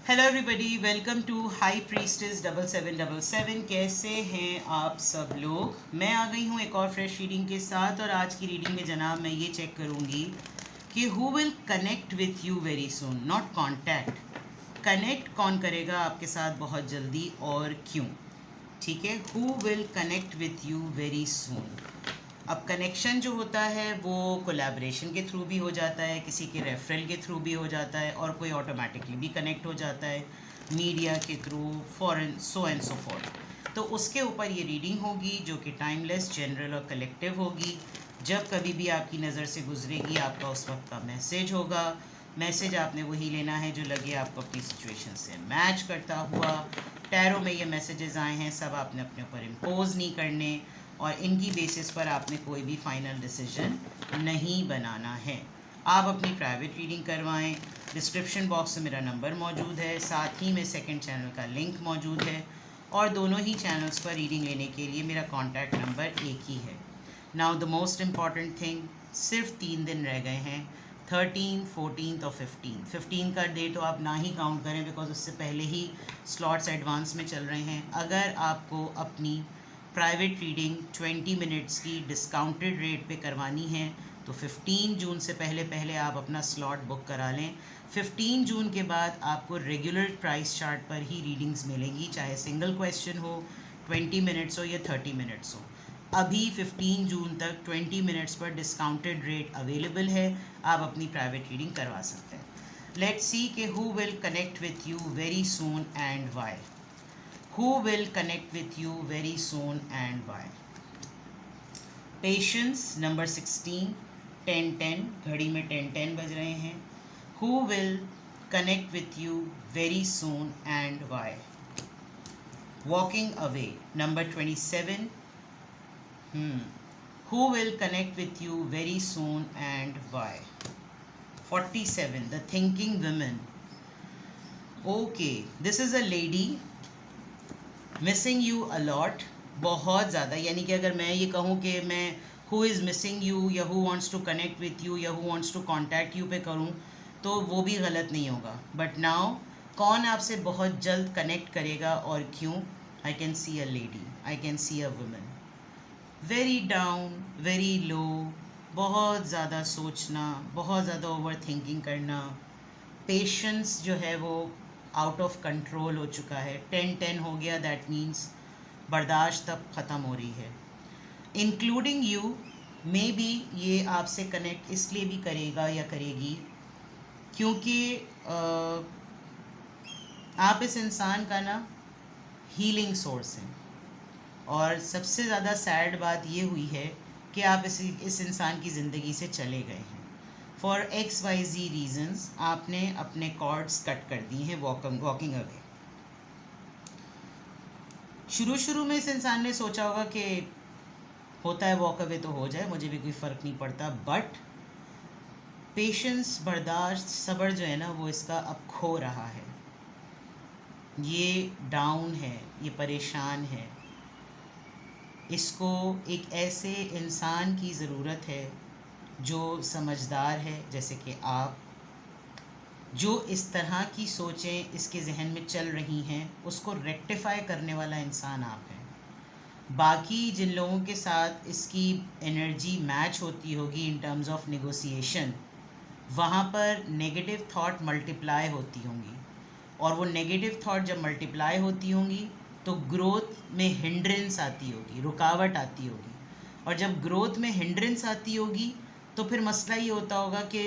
Hello everybody, welcome to high priestess 7777। कैसे हैं आप सब लोग। मैं आ गई हूँ एक और फ्रेश रीडिंग के साथ। और आज की रीडिंग में जनाब मैं ये चेक करूँगी कि who will connect with you very soon, not contact. Connect कौन करेगा आपके साथ बहुत जल्दी और क्यों। ठीक है, who will connect with you very सून। अब कनेक्शन जो होता है वो कोलैबोरेशन के थ्रू भी हो जाता है, किसी के रेफरल के थ्रू भी हो जाता है, और कोई ऑटोमेटिकली भी कनेक्ट हो जाता है मीडिया के through, foreign, so and so forth. तो उसके ऊपर ये रीडिंग होगी जो कि टाइमलेस, जनरल और कलेक्टिव होगी। जब कभी भी आपकी नज़र से गुजरेगी आपका उस वक्त का मैसेज होगा। मैसेज आपने वही लेना है जो लगे आपको अपनी सिचुएशन से मैच करता हुआ। टैरो में ये मैसेजेस आए हैं, सब आपने अपने ऊपर इम्पोज नहीं करने, और इनकी बेसिस पर आपने कोई भी फाइनल डिसीजन नहीं बनाना है। आप अपनी प्राइवेट रीडिंग करवाएं। डिस्क्रिप्शन बॉक्स में मेरा नंबर मौजूद है, साथ ही में सेकंड चैनल का लिंक मौजूद है, और दोनों ही चैनल्स पर रीडिंग लेने के लिए मेरा कॉन्टैक्ट नंबर एक ही है। Now the most important thing, सिर्फ 3 दिन रह गए हैं, 13, 14 और 15 का डे तो आप ना ही काउंट करें, बिकॉज उससे पहले ही स्लॉट्स एडवांस में चल रहे हैं। अगर आपको अपनी प्राइवेट रीडिंग 20 मिनट्स की डिस्काउंटेड रेट पे करवानी है तो 15 जून से पहले पहले आप अपना स्लॉट बुक करा लें। 15 जून के बाद आपको रेगुलर प्राइस चार्ट पर ही रीडिंग्स मिलेंगी, चाहे सिंगल क्वेश्चन हो, 20 मिनट्स हो या 30 मिनट्स हो। अभी 15 जून तक 20 मिनट्स पर डिस्काउंटेड रेट अवेलेबल है, आप अपनी प्राइवेट रीडिंग करवा सकते हैं। लेट्स सी कि who will connect with you very soon and why. Who will connect with you very soon and why? Patience number 16, 10-10, घड़ी में 10-10 बज रहे हैं। Who will connect with you very soon and why? Walking away number 27, Who will connect with you very soon and why? 47, the thinking women. Okay, this is a lady missing you a lot, बहुत ज़्यादा। यानी कि अगर मैं ये कहूँ कि मैं हु इज़ मिसिंग यू या who wants to connect with you या who wants to contact you पे करूँ तो वो भी गलत नहीं होगा। बट नाउ कौन आपसे बहुत जल्द कनेक्ट करेगा और क्यों। I can see a lady, I can see a woman very down, very low, बहुत ज़्यादा सोचना, बहुत ज़्यादा ओवर थिंकिंग करना। पेशेंस जो है वो आउट ऑफ कंट्रोल हो चुका है। 10-10 हो गया, दैट मीन्स बर्दाश्त अब ख़त्म हो रही है। इंक्लूडिंग यू, मे बी ये आपसे कनेक्ट इसलिए भी करेगा या करेगी क्योंकि आप इस इंसान का ना हीलिंग सोर्स हैं। और सबसे ज़्यादा सैड बात ये हुई है कि आप इस इंसान की ज़िंदगी से चले गए हैं। फॉर XYZ रीजन्स आपने अपने कॉर्ड्स कट कर दिए हैं वॉकिंग अवे। शुरू में इस इंसान ने सोचा होगा कि होता है वॉक अवे तो हो जाए, मुझे भी कोई फ़र्क नहीं पड़ता। बट पेशेंस, बर्दाश्त, सब्र जो है ना वो इसका अब खो रहा है। ये डाउन है, ये परेशान है। इसको एक ऐसे इंसान की ज़रूरत है जो समझदार है, जैसे कि आप, जो इस तरह की सोचें इसके जहन में चल रही हैं उसको रेक्टिफाई करने वाला इंसान आप हैं। बाकी जिन लोगों के साथ इसकी एनर्जी मैच होती होगी इन टर्म्स ऑफ नेगोशिएशन, वहाँ पर नेगेटिव थॉट मल्टीप्लाई होती होंगी, और वो नेगेटिव थॉट जब मल्टीप्लाई होती होंगी तो ग्रोथ में हिंड्रेंस आती होगी, रुकावट आती होगी। और जब ग्रोथ में हिंड्रेंस आती होगी तो फिर मसला ये होता होगा कि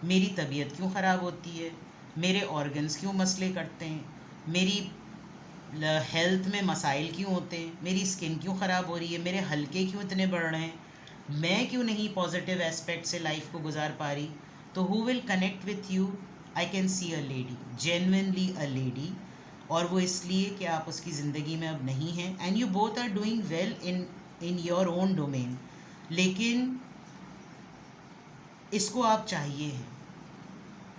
मेरी तबीयत क्यों ख़राब होती है, मेरे ऑर्गन्स क्यों मसले करते हैं, मेरी हेल्थ में मसाइल क्यों होते हैं, मेरी स्किन क्यों ख़राब हो रही है, मेरे हल्के क्यों इतने बढ़ रहे हैं, मैं क्यों नहीं पॉजिटिव एस्पेक्ट से लाइफ को गुजार पा रही। तो who will connect with you, I can see a lady, genuinely a lady. और वो इसलिए कि आप उसकी ज़िंदगी में अब नहीं हैं, and you both are doing well in your own domain. लेकिन इसको आप चाहिए हैं,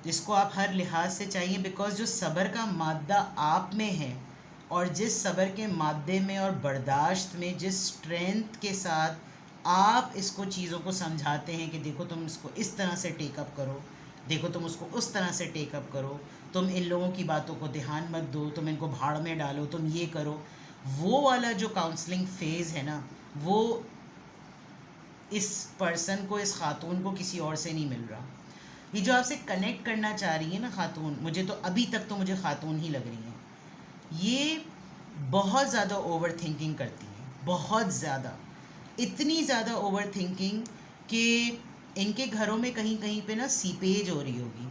इसको आप हर लिहाज से चाहिए, बिकॉज जो सब्र का मादा आप में है और जिस सब्र के मादे में और बर्दाश्त में जिस स्ट्रेंथ के साथ आप इसको चीज़ों को समझाते हैं कि देखो तुम इसको इस तरह से टेकअप करो, देखो तुम उसको उस तरह से टेकअप करो, तुम इन लोगों की बातों को ध्यान मत दो, तुम इनको भाड़ में डालो, तुम ये करो। वो वाला जो काउंसलिंग फेज़ है ना, वो इस पर्सन को, इस खातून को किसी और से नहीं मिल रहा। ये जो आपसे कनेक्ट करना चाह रही है ना खातून, मुझे तो अभी तक तो मुझे खातून ही लग रही है, ये बहुत ज़्यादा ओवर थिंकिंग करती है, बहुत ज़्यादा, इतनी ज़्यादा ओवर थिंकिंग कि इनके घरों में कहीं कहीं पे ना सीपेज हो रही होगी,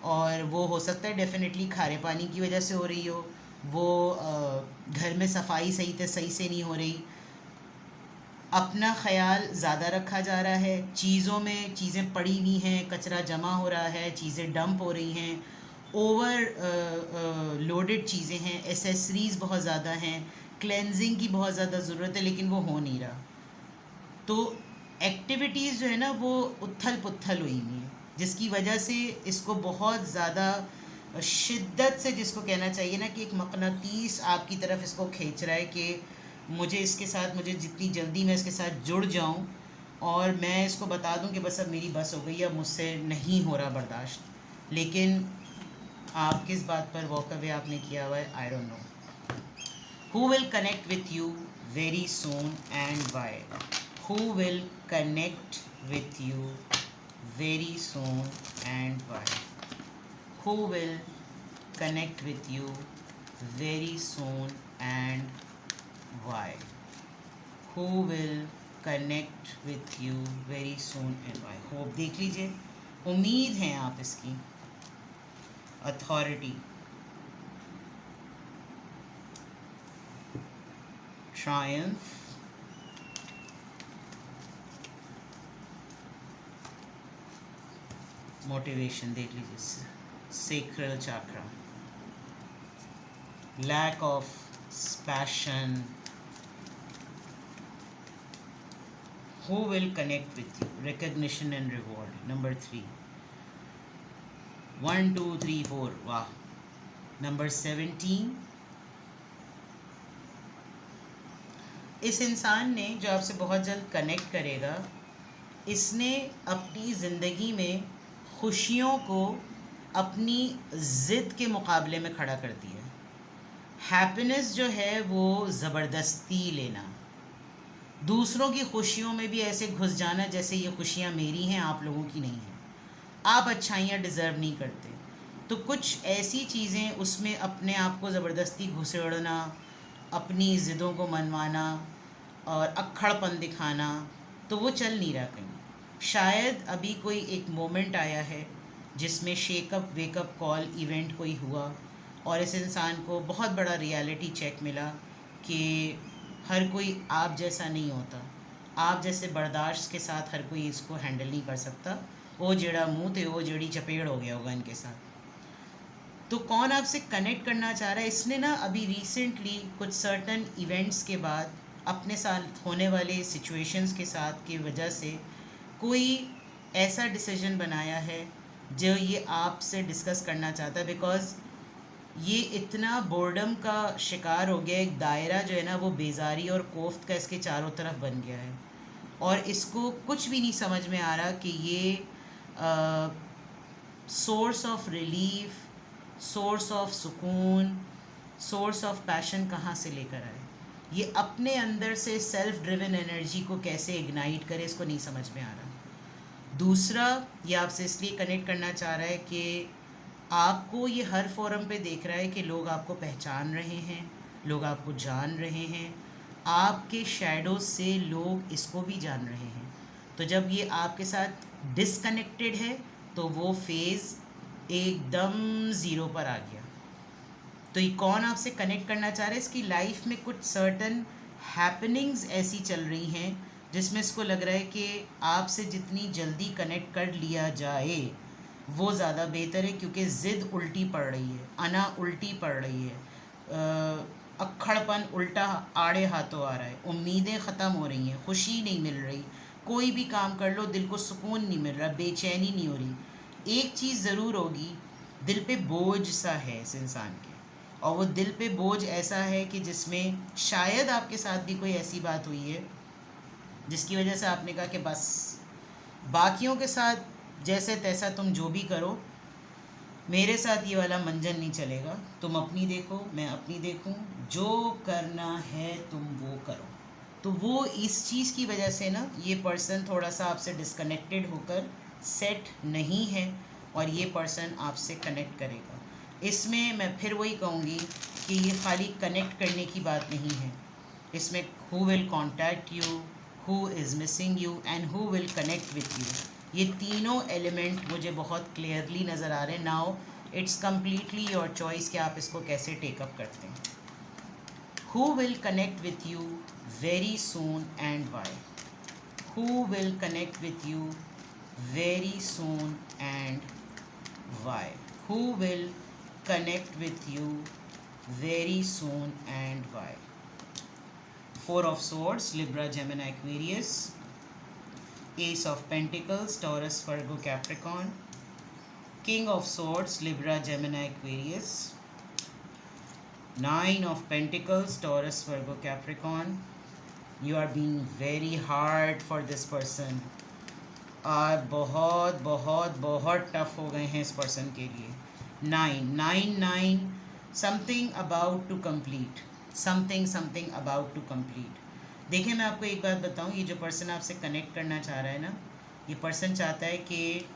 और वो हो सकता है डेफिनेटली खारे पानी की वजह से हो रही हो, वो घर में सफाई सही से नहीं हो रही, अपना ख्याल ज़्यादा रखा जा रहा है, चीज़ों में चीज़ें पड़ी हुई हैं, कचरा जमा हो रहा है, चीज़ें डंप हो रही हैं, ओवर लोडेड चीज़ें हैं, एसेसरीज़ बहुत ज़्यादा हैं, क्लेंजिंग की बहुत ज़्यादा ज़रूरत है, लेकिन वो हो नहीं रहा। तो एक्टिविटीज़ जो है ना वो उथल पुथल हुई हुई हैं, जिसकी वजह से इसको बहुत ज़्यादा शिद्दत से, जिसको कहना चाहिए ना कि एक मकनातीस आपकी तरफ इसको खींच रहा है कि मुझे इसके साथ, मुझे जितनी जल्दी मैं इसके साथ जुड़ जाऊं और मैं इसको बता दूं कि बस अब मेरी बस हो गई, अब मुझसे नहीं हो रहा बर्दाश्त। लेकिन आप किस बात पर वॉक अवे आपने किया हुआ है, I don't know. Who will connect with you very soon and why? Who will connect with you very soon and why? Who will connect with you very soon and why? Who will connect with you very soon and why? Hope देख लीजिए, उम्मीद है आप इसकी। Authority, Triumph, motivation देख लीजिए, sacral chakra, lack of passion. Who will connect with you? Recognition and reward. Number 3. 1 2 3 4. Wow. Number 17. इस इंसान ने जो आपसे बहुत जल्द कनेक्ट करेगा, इसने अपनी ज़िंदगी में खुशियों को अपनी ज़िद के मुकाबले में खड़ा कर दिया है। हैप्पीनेस जो है वो ज़बरदस्ती लेना, दूसरों की खुशियों में भी ऐसे घुस जाना जैसे ये खुशियाँ मेरी हैं, आप लोगों की नहीं हैं, आप अच्छाइयाँ डिज़र्व नहीं करते। तो कुछ ऐसी चीज़ें, उसमें अपने आप को ज़बरदस्ती घुसेड़ना, अपनी ज़िदों को मनवाना और अक्खड़पन दिखाना, तो वो चल नहीं रहा कहीं। शायद अभी कोई एक मोमेंट आया है जिसमें शेकअप वेकअप कॉल इवेंट कोई हुआ और इस इंसान को बहुत बड़ा रियलिटी चेक मिला कि हर कोई आप जैसा नहीं होता, आप जैसे बर्दाश्त के साथ हर कोई इसको हैंडल नहीं कर सकता। वो जेड़ा मुँह थे वो जेड़ी चपेड़ हो गया होगा इनके साथ। तो कौन आपसे कनेक्ट करना चाह रहा है? इसने ना अभी रिसेंटली कुछ सर्टन इवेंट्स के बाद अपने साथ होने वाले सिचुएशंस के साथ की वजह से कोई ऐसा डिसीजन बनाया है जो ये आपसे डिस्कस करना चाहता है, बिकॉज़ ये इतना बोर्डम का शिकार हो गया, एक दायरा जो है ना वो बेजारी और कोफ्त का इसके चारों तरफ बन गया है और इसको कुछ भी नहीं समझ में आ रहा कि ये source of relief, source of सुकून, सोर्स ऑफ पैशन कहाँ से लेकर आए, ये अपने अंदर से सेल्फ ड्रिवन एनर्जी को कैसे इग्नाइट करे, इसको नहीं समझ में आ रहा। दूसरा, ये आपसे इसलिए कनेक्ट करना चाह रहा है कि आपको ये हर फोरम पे देख रहा है कि लोग आपको पहचान रहे हैं, लोग आपको जान रहे हैं, आपके शैडो से लोग इसको भी जान रहे हैं। तो जब ये आपके साथ डिसकनेक्टेड है तो वो फेज़ एकदम ज़ीरो पर आ गया। तो ये कौन आपसे कनेक्ट करना चाह रहा है? इसकी लाइफ में कुछ सर्टन हैपनिंग्स ऐसी चल रही हैं जिसमें इसको लग रहा है कि आपसे जितनी जल्दी कनेक्ट कर लिया जाए वो ज़्यादा बेहतर है, क्योंकि ज़िद उल्टी पड़ रही है, अना उल्टी पड़ रही है, अक्खड़पन उल्टा आड़े हाथों आ रहा है, उम्मीदें ख़त्म हो रही हैं, खुशी नहीं मिल रही, कोई भी काम कर लो दिल को सुकून नहीं मिल रहा, बेचैनी नहीं हो रही। एक चीज़ ज़रूर होगी, दिल पे बोझ सा है इस इंसान के, और वो दिल पे बोझ ऐसा है कि जिसमें शायद आपके साथ भी कोई ऐसी बात हुई है जिसकी वजह से आपने कहा कि बस बाकियों के साथ जैसे तैसा तुम जो भी करो, मेरे साथ ये वाला मंजन नहीं चलेगा, तुम अपनी देखो मैं अपनी देखूं, जो करना है तुम वो करो। तो वो इस चीज़ की वजह से ना ये पर्सन थोड़ा सा आपसे डिस्कनेक्टेड होकर सेट नहीं है, और ये पर्सन आपसे कनेक्ट करेगा। इसमें मैं फिर वही कहूँगी कि ये खाली कनेक्ट करने की बात नहीं है, इसमें who will contact you, who is missing you and who will connect with you, ये तीनों एलिमेंट मुझे बहुत क्लियरली नज़र आ रहे हैं। Now it's completely your choice कि आप इसको कैसे टेकअप करते हैं। Who will connect with you very soon and why, who will connect with you very soon and why, who will connect with you very soon and why. Four of Swords, Libra, Gemini, Aquarius. Ace of Pentacles, Taurus, Virgo, Capricorn. King of Swords, Libra, Gemini, Aquarius. Nine of Pentacles, Taurus, Virgo, Capricorn. You are being very hard for this person. और बहुत बहुत बहुत tough हो गए हैं इस person के लिए। 9 something about to complete, something about to complete. देखिए मैं आपको एक बात बताऊं, ये जो पर्सन आपसे कनेक्ट करना चाह रहा है ना, ये पर्सन चाहता है कि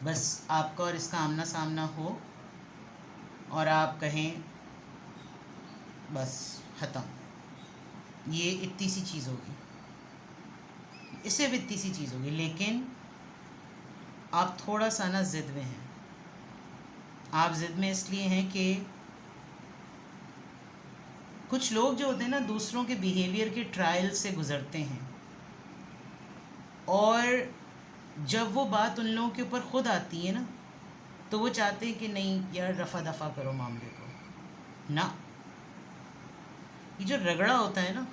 बस आपका और इसका आमना सामना हो और आप कहें बस ख़त्म, ये इतनी सी चीज़ होगी, इससे भी इतनी सी चीज़ होगी। लेकिन आप थोड़ा सा ना ज़िद में हैं। आप ज़िद में इसलिए हैं कि कुछ लोग जो होते हैं ना दूसरों के बिहेवियर के ट्रायल से गुज़रते हैं, और जब वो बात उन लोगों के ऊपर ख़ुद आती है ना तो वो चाहते हैं कि नहीं यार रफ़ा दफ़ा करो मामले को ना। ये जो रगड़ा होता है ना,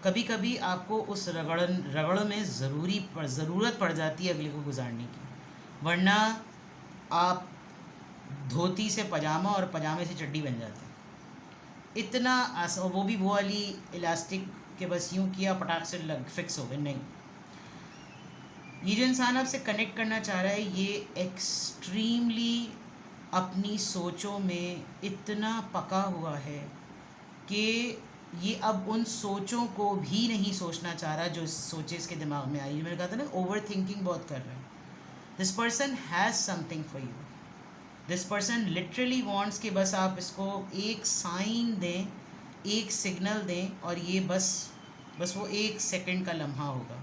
कभी कभी आपको उस रगड़ में ज़रूरत पड़ जाती है अगले को गुजारने की, वरना आप धोती से पजामा और पजामे से चड्डी बन जाते हैं। इतना वो भी वो वाली इलास्टिक के बस यूँ किया पटाख से लग फिक्स हो गए, नहीं। ये जो इंसान आपसे कनेक्ट करना चाह रहा है ये एक्सट्रीमली अपनी सोचों में इतना पका हुआ है कि ये अब उन सोचों को भी नहीं सोचना चाह रहा जो सोचे इसके दिमाग में आई। मैंने कहा था ना ओवर थिंकिंग बहुत कर रहे हैं। This person has something for you, this person literally wants कि बस आप इसको एक साइन दें, एक सिग्नल दें, और ये बस वो 1 सेकंड का लम्हा होगा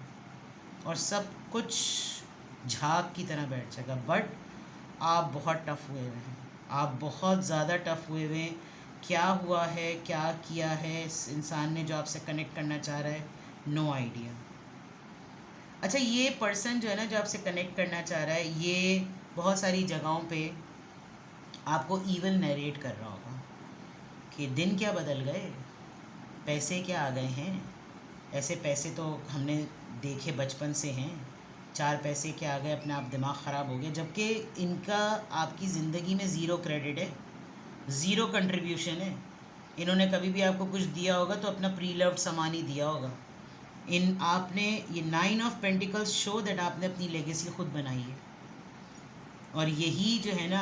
और सब कुछ झाग की तरह बैठ जाएगा। बट आप बहुत टफ हुए हुए हैं, आप बहुत ज़्यादा टफ हुए हुए हैं। क्या हुआ है, क्या किया है इस इंसान ने जो आपसे कनेक्ट करना चाह रहा है, नो आइडिया। अच्छा, ये पर्सन जो है ना जो आपसे कनेक्ट करना चाह रहा है, ये बहुत सारी जगहों पे आपको ईवल नरेट कर रहा होगा कि दिन क्या बदल गए, पैसे क्या आ गए हैं, ऐसे पैसे तो हमने देखे बचपन से हैं, 4 पैसे क्या आ गए, अपने आप दिमाग ख़राब हो गया। जबकि इनका आपकी ज़िंदगी में ज़ीरो क्रेडिट है, ज़ीरो कंट्रीब्यूशन है। इन्होंने कभी भी आपको कुछ दिया होगा तो अपना प्री लव्ड सामान ही दिया होगा। आपने ये 9 ऑफ पेंटिकल्स शो दैट आपने अपनी लेगेसी खुद बनाई है। और यही जो है ना,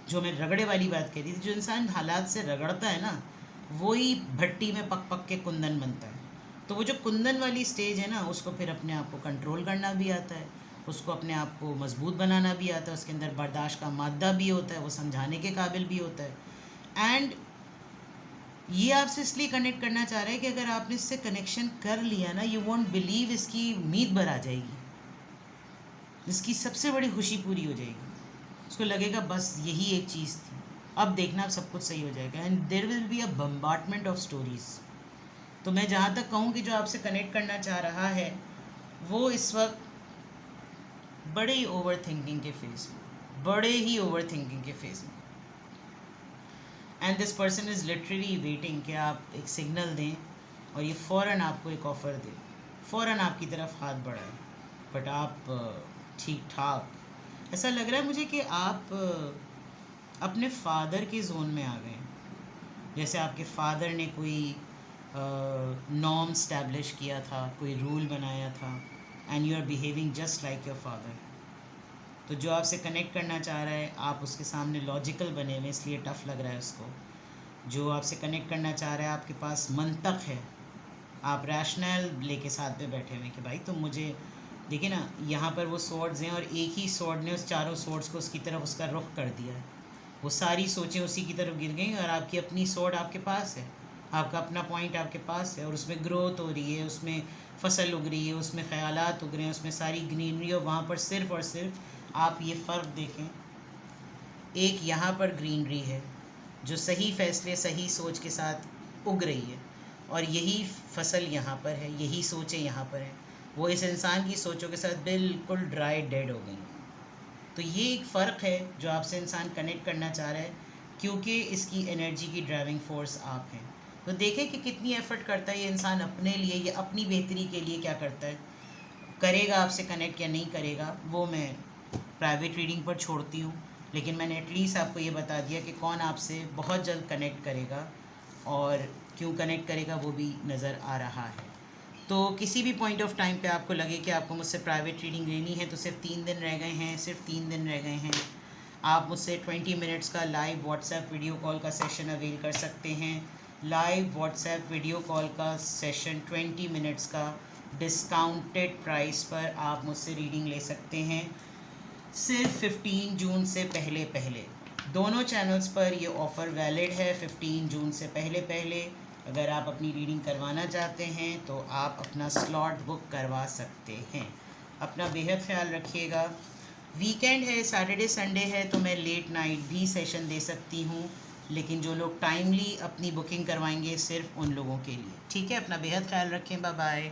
जो मैं रगड़े वाली बात कह रही थी, जो इंसान हालात से रगड़ता है ना वही भट्टी में पक पक के कुंदन बनता है। तो वो जो कुंदन वाली स्टेज है ना, उसको फिर अपने आप को कंट्रोल करना भी आता है, उसको अपने आप को मजबूत बनाना भी आता है, उसके अंदर बर्दाश्त का मादा भी होता है, वो समझाने के काबिल भी होता है। एंड ये आपसे इसलिए कनेक्ट करना चाह रहा है कि अगर आपने इससे कनेक्शन कर लिया ना, यू वॉन्ट बिलीव, इसकी उम्मीद भर आ जाएगी, इसकी सबसे बड़ी खुशी पूरी हो जाएगी। उसको लगेगा बस यही एक चीज़ थी, अब देखना अब सब कुछ सही हो जाएगा। And there will be a bombardment of stories. तो मैं जहाँ तक कहूँ कि जो आपसे कनेक्ट करना चाह रहा है वो इस वक्त बड़े ही ओवर थिंकिंग के फेज़ में, बड़े ही ओवर थिंकिंग के फेज़ में। And this person is literally waiting कि आप एक सिग्नल दें और ये फ़ौरन आपको एक ऑफ़र दे, फ़ौरन आपकी तरफ हाथ बढ़ाए। बट आप ठीक ठाक, ऐसा लग रहा है मुझे कि आप अपने फादर के जोन में आ गए, जैसे आपके फादर ने कोई नॉर्म स्टैब्लिश किया था, कोई रूल बनाया था, and you are behaving just like your father. तो जो आपसे कनेक्ट करना चाह रहा है आप उसके सामने लॉजिकल बने हुए, इसलिए टफ़ लग रहा है उसको। जो आपसे कनेक्ट करना चाह रहा है आपके पास मंतक है, आप रैशनल लेके साथ में बैठे हुए हैं कि भाई तुम मुझे देखिए ना, यहाँ पर वो स्वॉर्ड्स हैं और एक ही स्वॉर्ड ने उस चारों स्वॉर्ड्स को उसकी तरफ उसका रुख कर दिया है। वो सारी सोचें उसी की तरफ गिर गई और आपकी अपनी स्वॉर्ड आपके पास है, आपका अपना पॉइंट आपके पास है और उसमें ग्रोथ हो रही है, उसमें फसल उग रही है, उसमें ख़यालात उग रहे हैं, उसमें सारी ग्रीनरी। और वहाँ पर सिर्फ़ और सिर्फ आप ये फ़र्क देखें, एक यहाँ पर ग्रीनरी है जो सही फ़ैसले सही सोच के साथ उग रही है और यही फसल यहाँ पर है, यही सोचें यहाँ पर हैं, वो इस इंसान की सोचों के साथ बिल्कुल ड्राई डेड हो गई। तो ये एक फ़र्क है जो आपसे इंसान कनेक्ट करना चाह रहा है, क्योंकि इसकी एनर्जी की ड्राइविंग फोर्स आप हैं। तो देखें कि कितनी एफ़र्ट करता है ये इंसान अपने लिए, ये अपनी बेहतरी के लिए क्या करता है। करेगा आपसे कनेक्ट या नहीं करेगा वो मैं प्राइवेट रीडिंग पर छोड़ती हूँ, लेकिन मैंने एटलीस्ट आपको ये बता दिया कि कौन आपसे बहुत जल्द कनेक्ट करेगा और क्यों कनेक्ट करेगा वो भी नज़र आ रहा है। तो किसी भी पॉइंट ऑफ टाइम पे आपको लगे कि आपको मुझसे प्राइवेट रीडिंग लेनी है, तो सिर्फ 3 दिन रह गए हैं, सिर्फ 3 दिन रह गए हैं, आप मुझसे 20 मिनट्स का लाइव व्हाट्सएप वीडियो कॉल का सेशन अवेल कर सकते हैं। लाइव व्हाट्सएप वीडियो कॉल का सेशन 20 मिनट्स का डिस्काउंटेड प्राइस पर आप मुझसे रीडिंग ले सकते हैं, सिर्फ 15 जून से पहले पहले। दोनों चैनल्स पर ये ऑफ़र वैलिड है 15 जून से पहले पहले। अगर आप अपनी रीडिंग करवाना चाहते हैं तो आप अपना स्लॉट बुक करवा सकते हैं। अपना बेहद ख्याल रखिएगा। वीकेंड है, सैटरडे संडे है, तो मैं लेट नाइट भी सेशन दे सकती हूँ, लेकिन जो लोग टाइमली अपनी बुकिंग करवाएंगे सिर्फ उन लोगों के लिए। ठीक है, अपना बेहद ख्याल रखें। Bye bye.